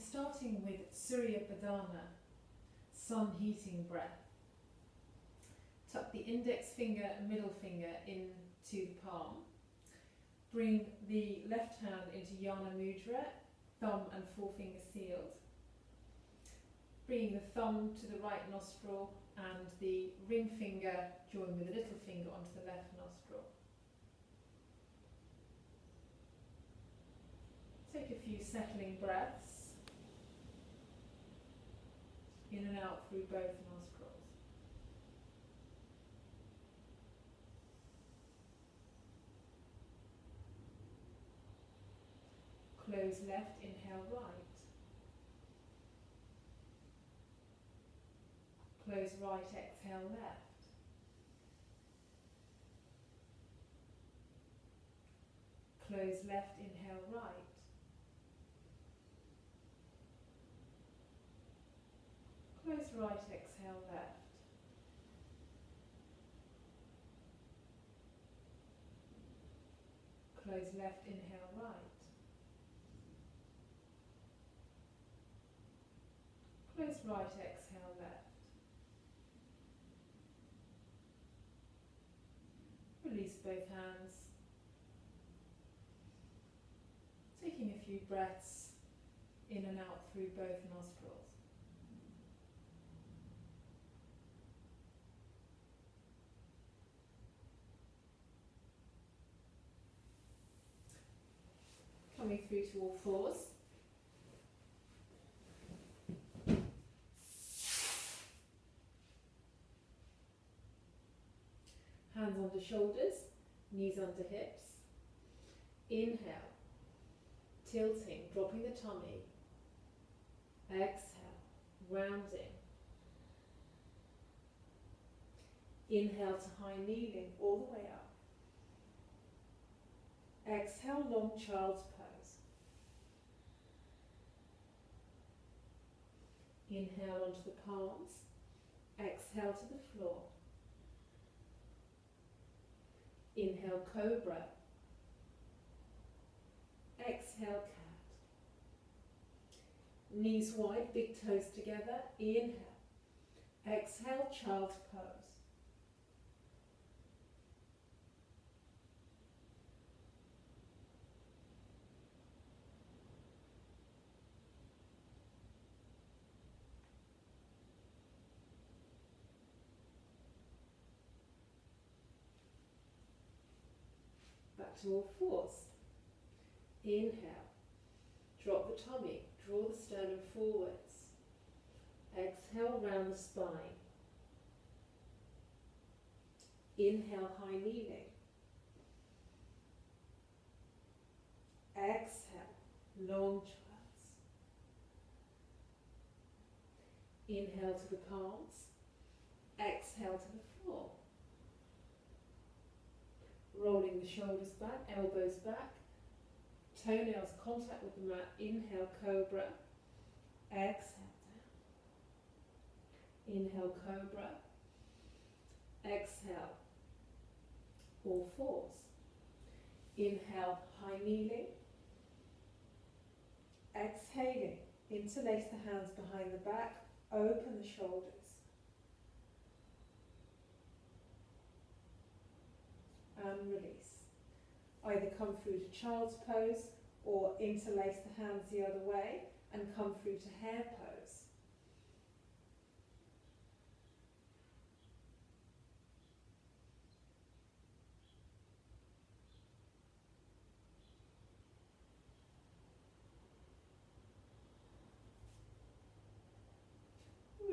We're starting with Surya Padana, sun heating breath. Tuck the index finger and middle finger into the palm. Bring the left hand into Jnana Mudra, thumb and forefinger sealed. Bringing the thumb to the right nostril and the ring finger joined with the little finger onto the left nostril. Take a few settling breaths in and out through both nostrils. Close left, inhale right. Close right, exhale left. Close left, inhale right. Close right, exhale left. Close left, inhale right. Close right, exhale left. Release both hands. Taking a few breaths in and out through both nostrils. Coming through to all fours. Hands under shoulders, knees under hips. Inhale, tilting, dropping the tummy. Exhale, rounding. Inhale to high kneeling, all the way up. Exhale, long child's pose. Inhale onto the palms. Exhale to the floor. Inhale, cobra. Exhale, cat. Knees wide, big toes together. Inhale. Exhale, child's pose. Back to all fours. Inhale, drop the tummy, draw the sternum forwards. Exhale, round the spine. Inhale, high kneeling. Exhale, long child's. Inhale to the palms. Exhale to the floor. Rolling the shoulders back, elbows back. Toenails contact with the mat. Inhale, cobra. Exhale down. Inhale, cobra. Exhale, all fours. Inhale, high kneeling. Exhaling, interlace the hands behind the back. Open the shoulders. And release. Either come through to child's pose or interlace the hands the other way and come through to hare pose.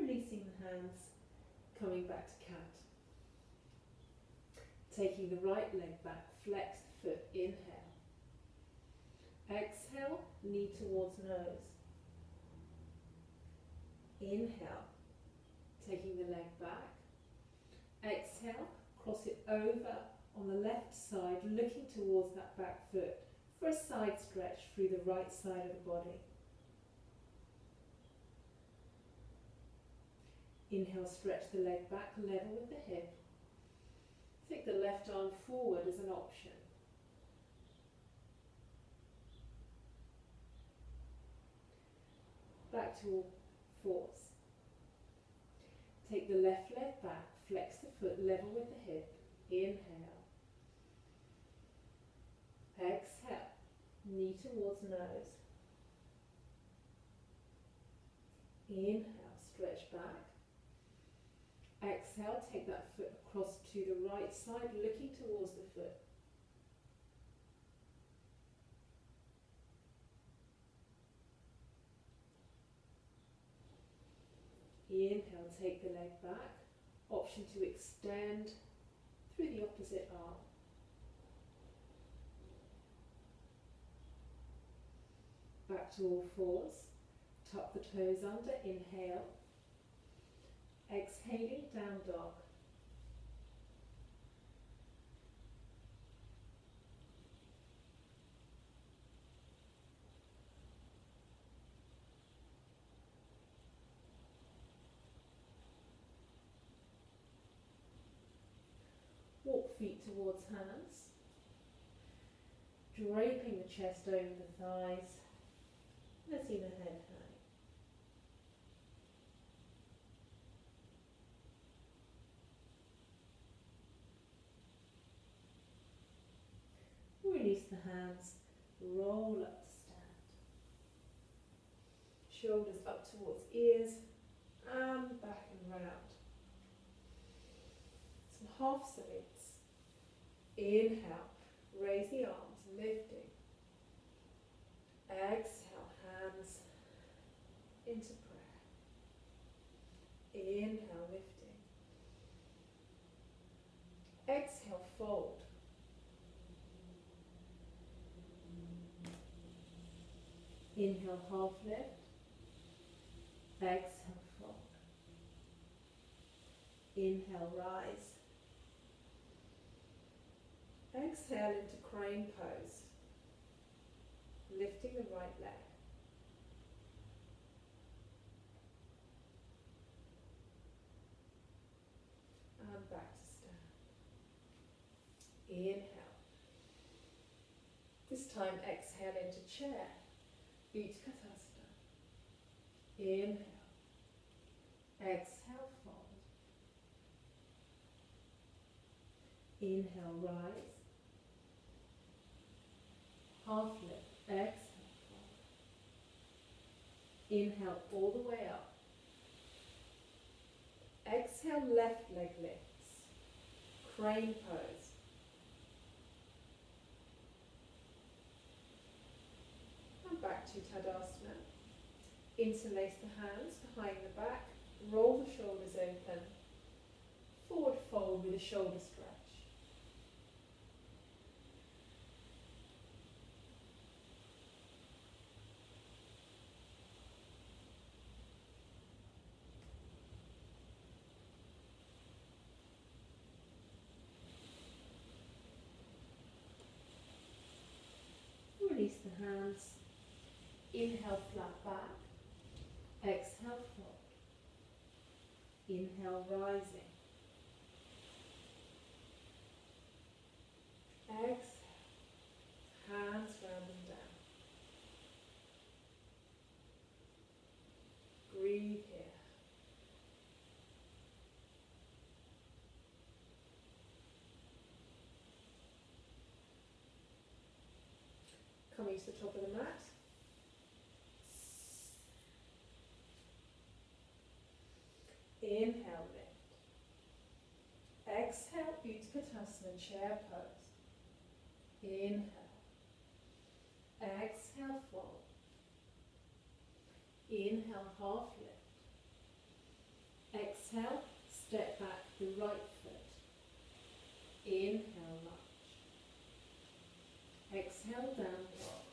Releasing the hands, coming back to cat. Taking the right leg back, flex the foot, inhale. Exhale, knee towards nose. Inhale, taking the leg back. Exhale, cross it over on the left side, looking towards that back foot for a side stretch through the right side of the body. Inhale, stretch the leg back, level with the hip. Take the left arm forward as an option. back to all fours. Take the left leg back, flex the foot level with the hip. Inhale. Exhale. Knee towards nose. Inhale, stretch back. Exhale, take that foot across to the right side, looking towards the foot. Inhale, take the leg back. Option to extend through the opposite arm. Back to all fours. Tuck the toes under. Inhale. Exhaling, down dog. Walk feet towards hands, draping the chest over the thighs, letting the head hang. Release the hands, roll up to stand. Shoulders up towards ears and back and round. Some half salutes. Inhale, raise the arms, lifting. Exhale, hands into prayer. Inhale, lifting. Exhale, fold. Inhale, half lift. Exhale, fold. Inhale, rise. Exhale into crane pose. Lifting the right leg. And back to stand. Inhale. This time exhale into chair. Utkatasana. Inhale. Exhale, fold. Inhale, rise. Half lift. Exhale, fold. Inhale all the way up. Exhale, left leg lifts. Crane pose. And back to Tadasana. Interlace the hands behind the back. Roll the shoulders open. Forward fold with a shoulder stretch. Release the hands. Inhale, flat back. Exhale, fold. Inhale, rising. Exhale. Hands round and down. Breathe here. Coming to the top of the mat. Inhale, lift. Exhale, Utkatasana, chair pose. Inhale. Exhale, fold. Inhale, half lift. Exhale, step back the right foot. Inhale, lunge. Exhale, down dog.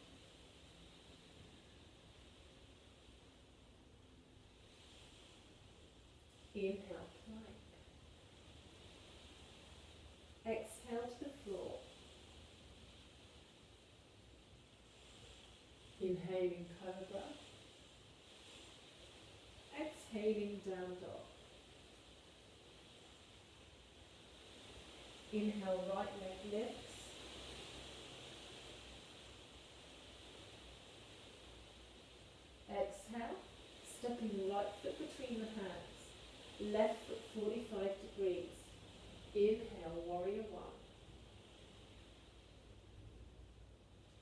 Inhale, plank. Exhale to the floor. Inhaling cobra. Exhaling down dog. Inhale, right leg lifts. Exhale, Stepping the right foot between the hands. Left foot 45 degrees. Inhale, warrior one.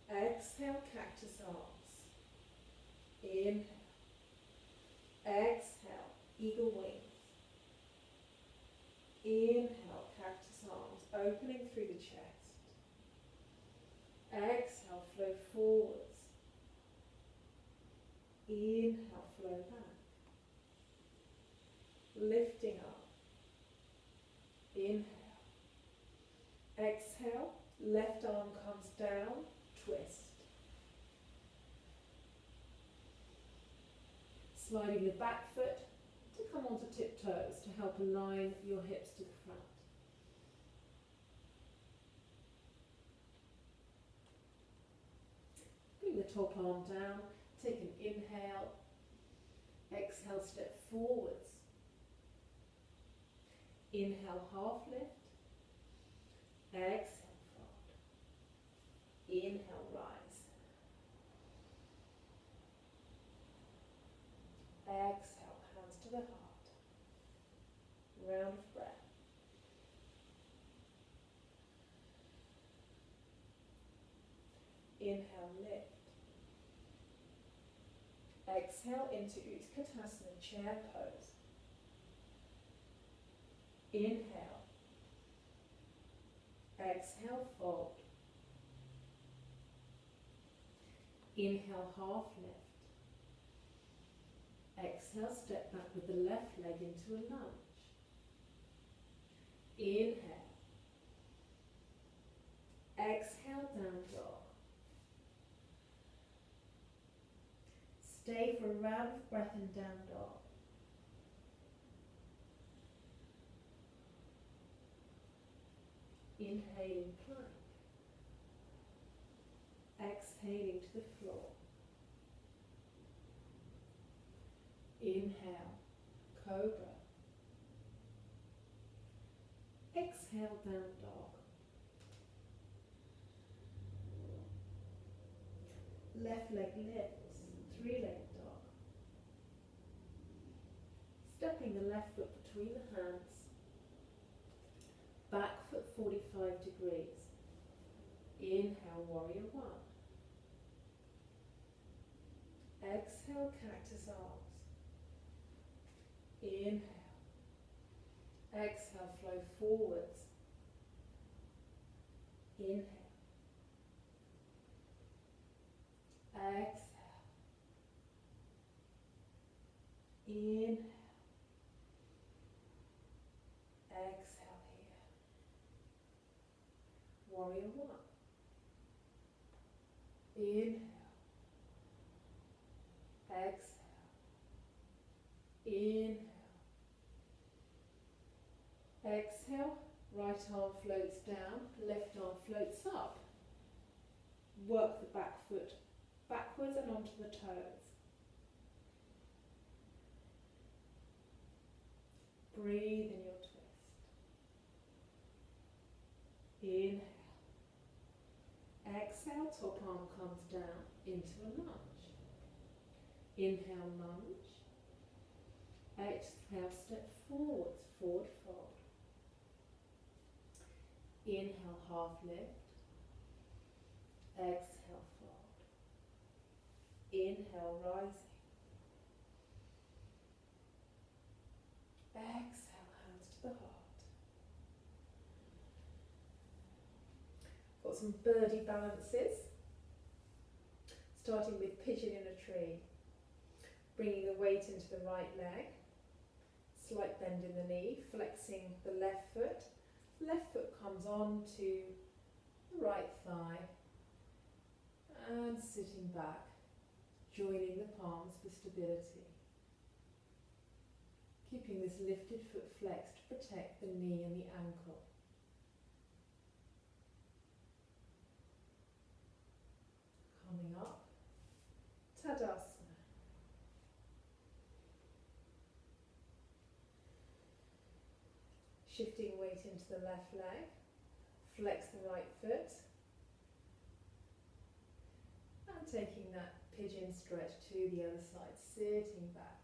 Exhale, cactus arms. Inhale. Exhale, eagle wings. Inhale, cactus arms, opening through the chest. Exhale, flow forwards. Inhale, flow back. Lifting up. Inhale. Exhale, left arm comes down, twist. Sliding the back foot to come onto tiptoes to help align your hips to the front. Bring the top arm down, take an inhale, exhale, step forwards. Inhale, half lift, exhale, fold. Inhale, rise. Exhale, hands to the heart. Round of breath. Inhale, lift. Exhale into Utkatasana, chair pose. Inhale. Exhale, fold. Inhale, half lift. Exhale, step back with the left leg into a lunge. Inhale. Exhale, down dog. Stay for a round of breath in down dog. Inhaling plank. Exhaling to the floor. Inhale, cobra. Exhale, down dog. Left leg lifts, three-legged dog. Stepping the left foot between the hands. Back foot 45 degrees. Inhale, warrior one. Exhale, cactus arms. Inhale. Exhale, flow forwards. Inhale. Exhale. Inhale. Exhale here. Warrior one. Inhale. Exhale. Inhale. Exhale. Right arm floats down, left arm floats up. Work the back foot backwards and onto the toes. Breathe in your twist. Inhale. Exhale, top arm comes down into a lunge. Inhale, lunge. Exhale, step forwards, forward fold. Inhale, half lift. Exhale, fold. Inhale, rising. Exhale, hands to the heart. Got some birdie balances. Starting with pigeon in a tree. Bringing the weight into the right leg. Slight bend in the knee, flexing the left foot. Left foot comes on to the right thigh. And sitting back, joining the palms for stability. Keeping this lifted foot flexed to protect the knee and the ankle. Coming up, Tadasana. Shifting weight into the left leg, flex the right foot, and taking that pigeon stretch to the other side, sitting back.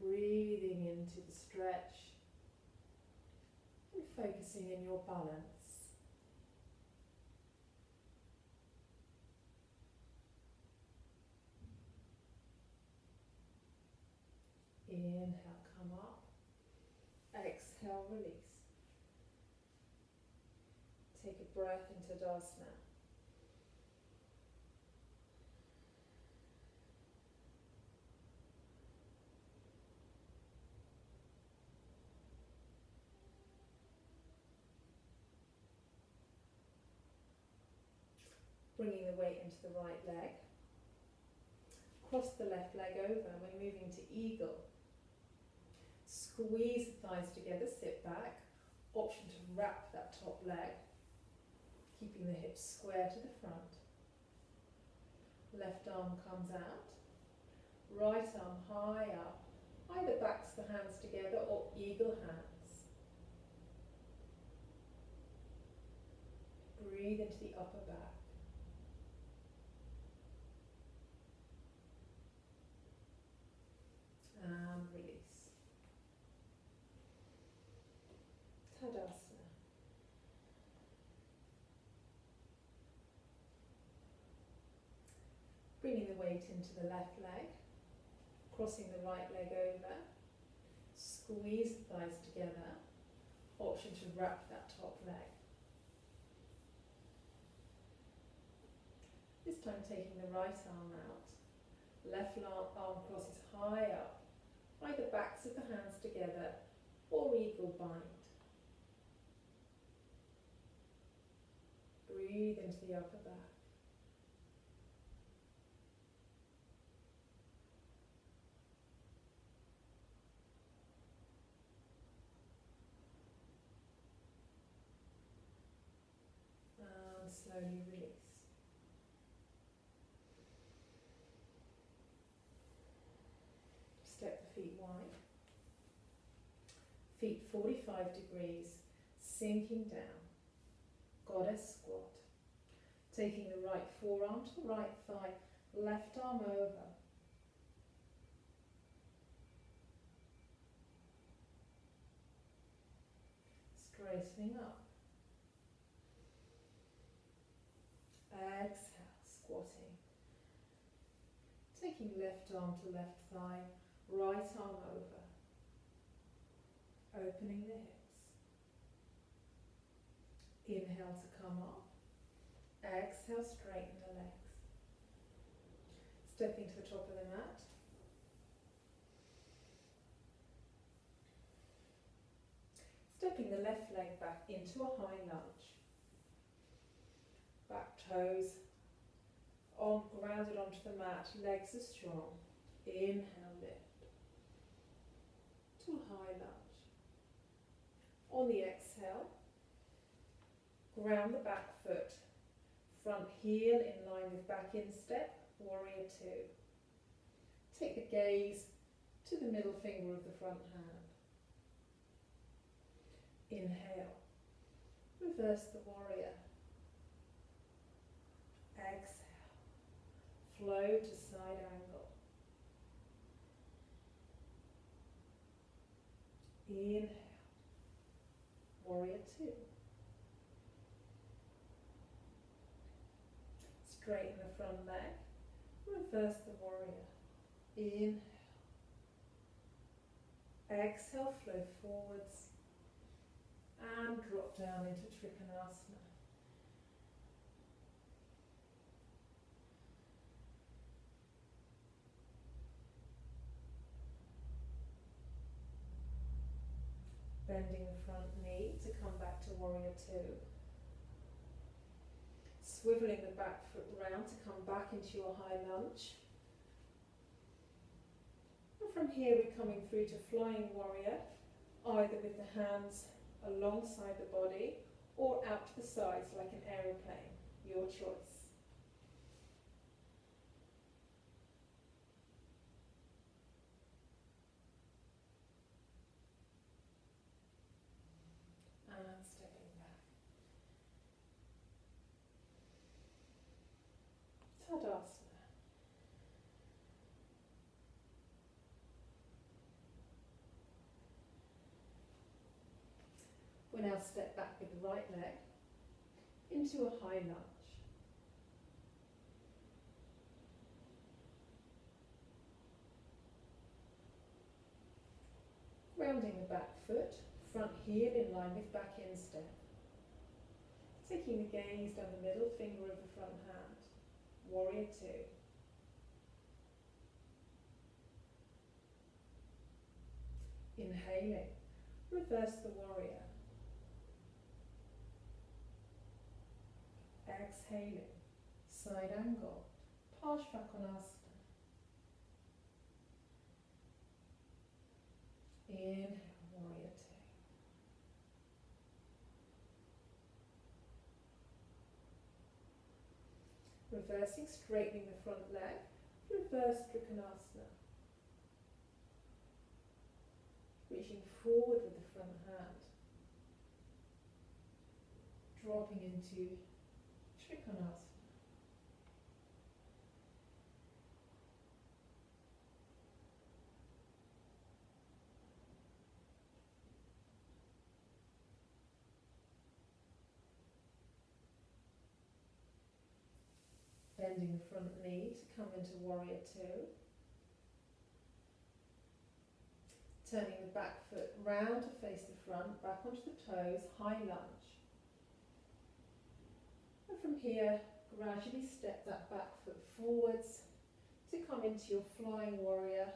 breathing into the stretch and focusing in your balance. Inhale, come up. Exhale, release. Take a breath into Tadasana. Bringing the weight into the right leg. Cross the left leg over and we're moving to eagle. Squeeze the thighs together, sit back. Option to wrap that top leg, keeping the hips square to the front. Left arm comes out. Right arm high up. Either backs the hands together or eagle hands. Breathe into the upper back. And release. Tadasana. Bringing the weight into the left leg, crossing the right leg over, squeeze the thighs together, option to wrap that top leg. This time taking the right arm out, left arm crosses high up, either backs of the hands together or eagle bind. Breathe into the upper back. And slowly release. Step the feet wide. Feet 45 degrees, sinking down. Goddess squat. Taking the right forearm to the right thigh, left arm over. Straightening up. Exhale, squatting. Taking left arm to left thigh, right arm over. Opening the hips. Inhale to come up. Exhale, straighten the legs. Stepping to the top of the mat. Stepping the left leg back into a high lunge. Back toes grounded onto the mat, legs are strong. Inhale, lift to a high lunge. On the exhale, ground the back foot. Front heel in line with back instep, warrior two. Take the gaze to the middle finger of the front hand. Inhale, reverse the warrior. Exhale, flow to side angle. Inhale, warrior two. Straighten the front leg, reverse the warrior. Inhale. Exhale, flow forwards and drop down into Trikonasana. Bending the front knee to come back to warrior two. Swiveling the back foot round to come back into your high lunge. And from here we're coming through to flying warrior, either with the hands alongside the body or out to the sides like an aeroplane, your choice. And stepping back. Tadasana. We'll now step back with the right leg into a high lunge. Rounding the back foot, front heel in line with back instep. Taking the gaze down the middle finger of the front hand. Warrior two. Inhaling, reverse the warrior. Exhaling, side angle, Parshvakonasana. Inhale, warrior two. Reversing, straightening the front leg, reverse Trikonasana. Reaching forward with the front hand. Dropping into Trikonasana. Bending the front knee to come into warrior two. Turning the back foot round to face the front, back onto the toes, high lunge. And from here, gradually step that back foot forwards to come into your flying warrior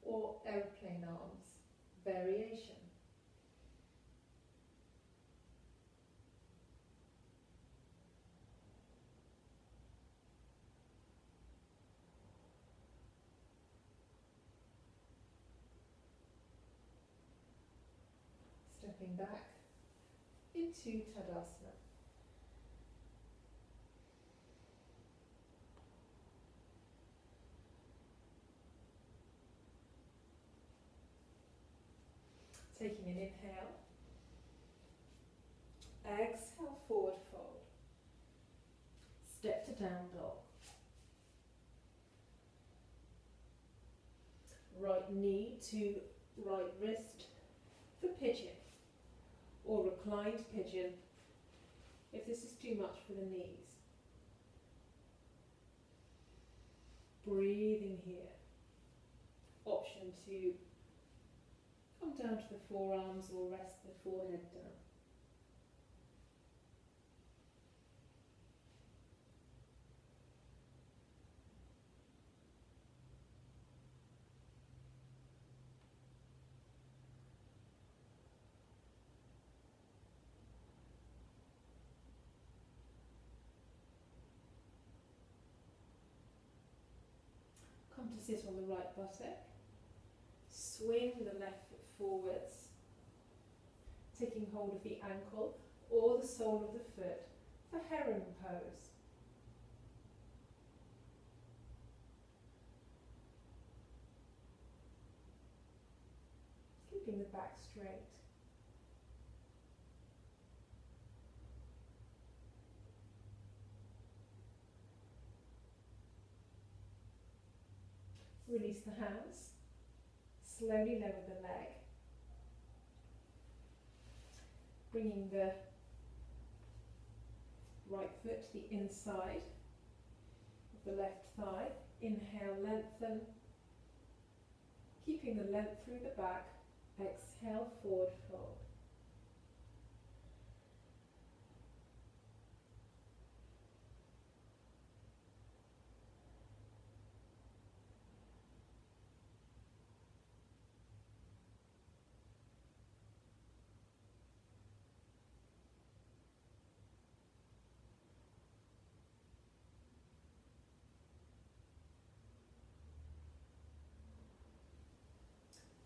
or aeroplane arms variation. Stepping back into Tadasana. Taking an inhale. Exhale, forward fold. Step to down dog. Right knee to right wrist for pigeon or reclined pigeon if this is too much for the knees. Breathing here. Option to come down to the forearms or rest the forehead down. Come to sit on the right buttock. Swing the left foot forwards, taking hold of the ankle or the sole of the foot for heron pose. Keeping the back straight. Release the hands. Slowly lower the leg. Bringing the right foot to the inside of the left thigh. Inhale, lengthen. Keeping the length through the back. Exhale, forward fold.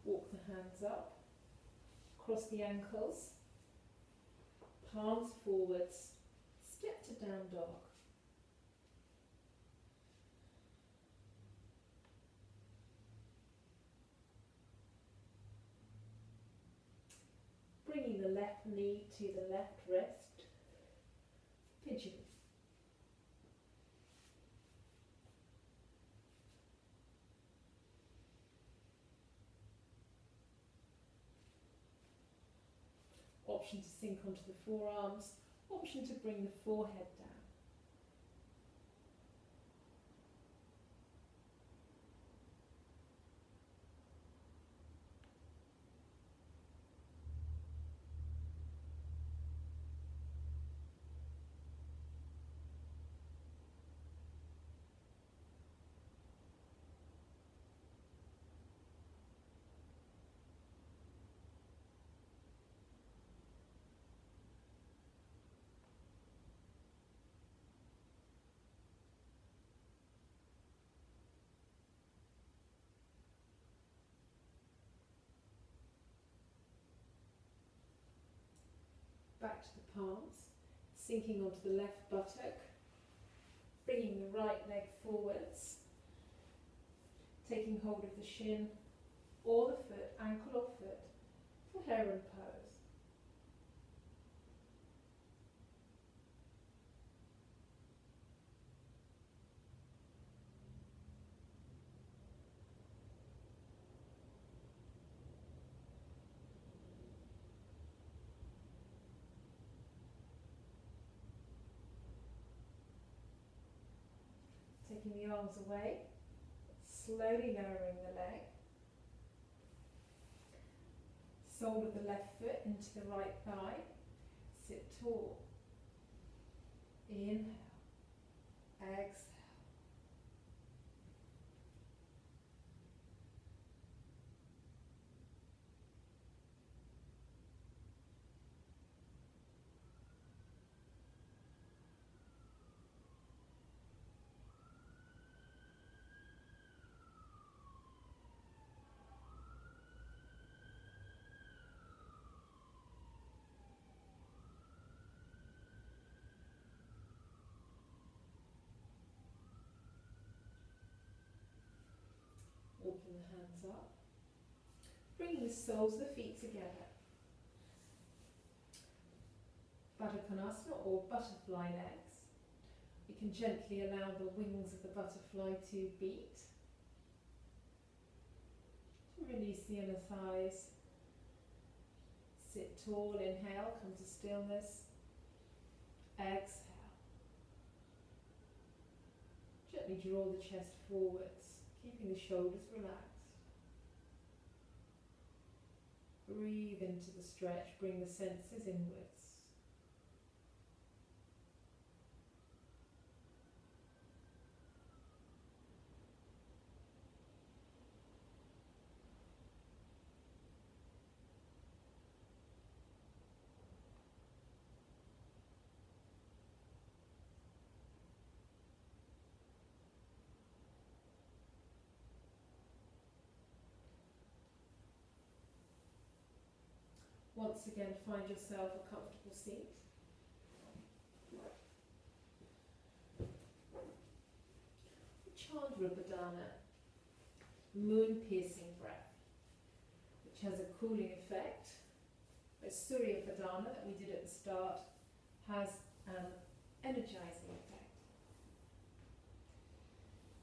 Walk the hands up, cross the ankles, palms forwards, step to down dog. Bringing the left knee to the left wrist, pigeon. Option to sink onto the forearms. Option to bring the forehead down. Back to the palms, sinking onto the left buttock, bringing the right leg forwards, taking hold of the shin or the foot, ankle or foot, for heron pose. Taking the arms away, slowly lowering the leg. Sole of the left foot into the right thigh. Sit tall. Inhale. Exhale. Walking the hands up. Bringing the soles of the feet together. Baddha Konasana or butterfly legs. We can gently allow the wings of the butterfly to beat. Release the inner thighs. Sit tall, inhale, come to stillness. Exhale. Gently draw the chest forwards, keeping the shoulders relaxed. Breathe into the stretch, bring the senses inwards. Once again, find yourself a comfortable seat. Chandra Padana, moon piercing breath, which has a cooling effect. But Surya Padana that we did at the start has an energizing effect.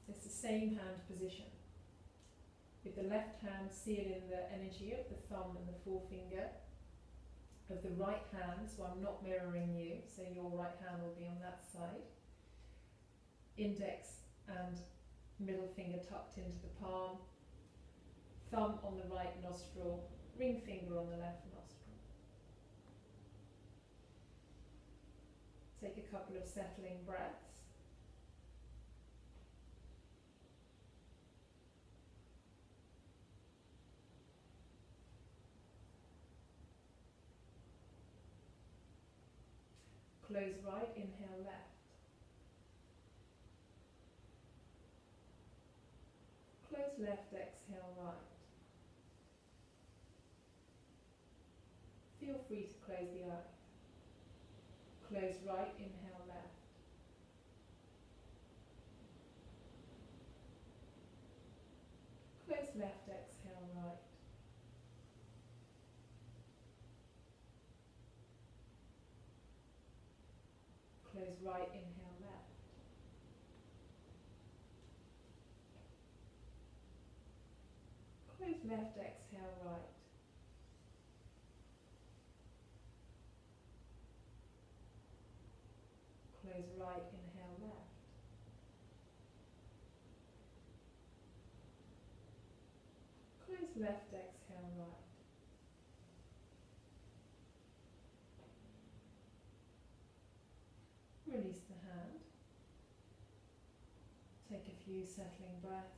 It's the same hand position, with the left hand sealing the energy of the thumb and the forefinger of the right hand, so I'm not mirroring you, so your right hand will be on that side. Index and middle finger tucked into the palm, thumb on the right nostril, ring finger on the left nostril. Take a couple of settling breaths. Close right, inhale left. Close left, exhale right. Feel free to close the eye. Close right, inhale left. Close left, exhale right. Close right, inhale left. Close left, exhale right. close right, inhale left. Close left, exhale right. Release the hand. Take a few settling breaths.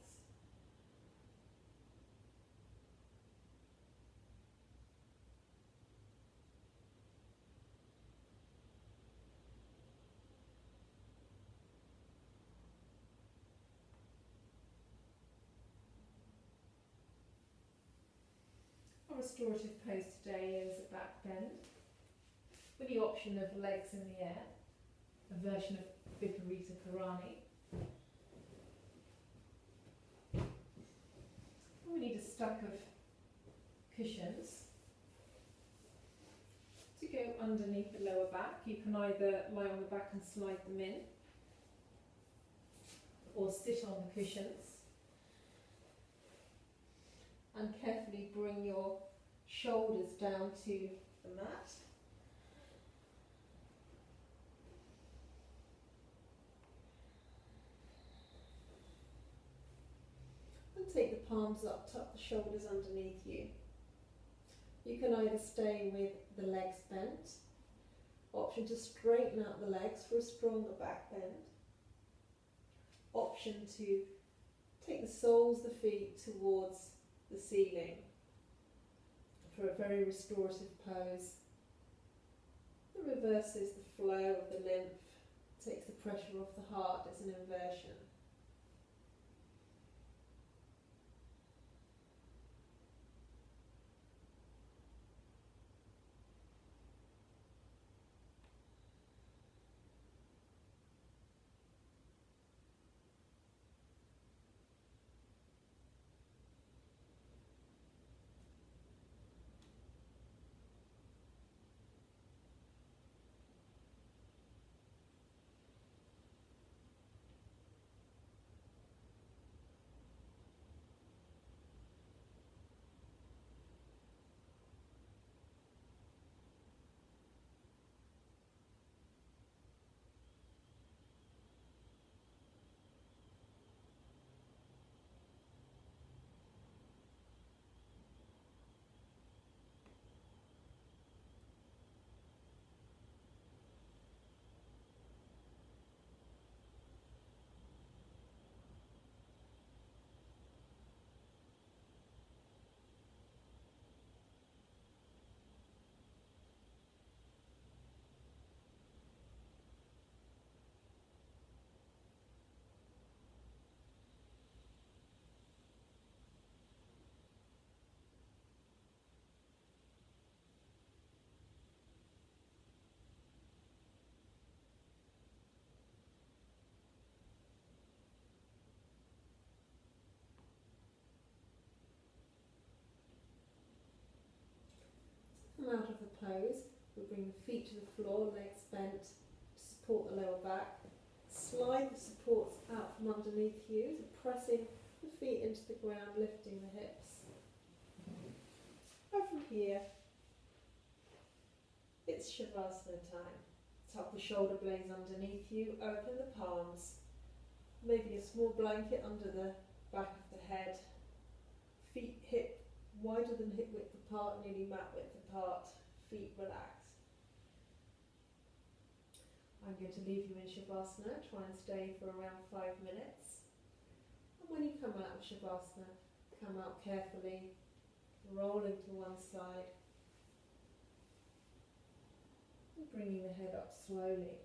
Our restorative pose today is a back bend with the option of legs in the air, a version of Viparita Karani. We need a stack of cushions to go underneath the lower back. You can either lie on the back and slide them in, or sit on the cushions and carefully bring your shoulders down to the mat. And take the palms up, tuck the shoulders underneath you. You can either stay with the legs bent, option to straighten out the legs for a stronger back bend, option to take the soles of the feet towards the ceiling for a very restorative pose. It reverses the flow of the lymph, takes the pressure off the heart as an inversion. Come out of the pose, we'll bring the feet to the floor, legs bent to support the lower back. Slide the supports out from underneath you, so pressing the feet into the ground, lifting the hips. And from here, it's Shavasana time. Tuck the shoulder blades underneath you, open the palms, maybe a small blanket under the back of the head, feet hip wider than hip width apart, nearly mat width apart, feet relaxed. I'm going to leave you in Shavasana, try and stay for around 5 minutes. And when you come out of Shavasana, come out carefully, rolling to one side, and bringing the head up slowly.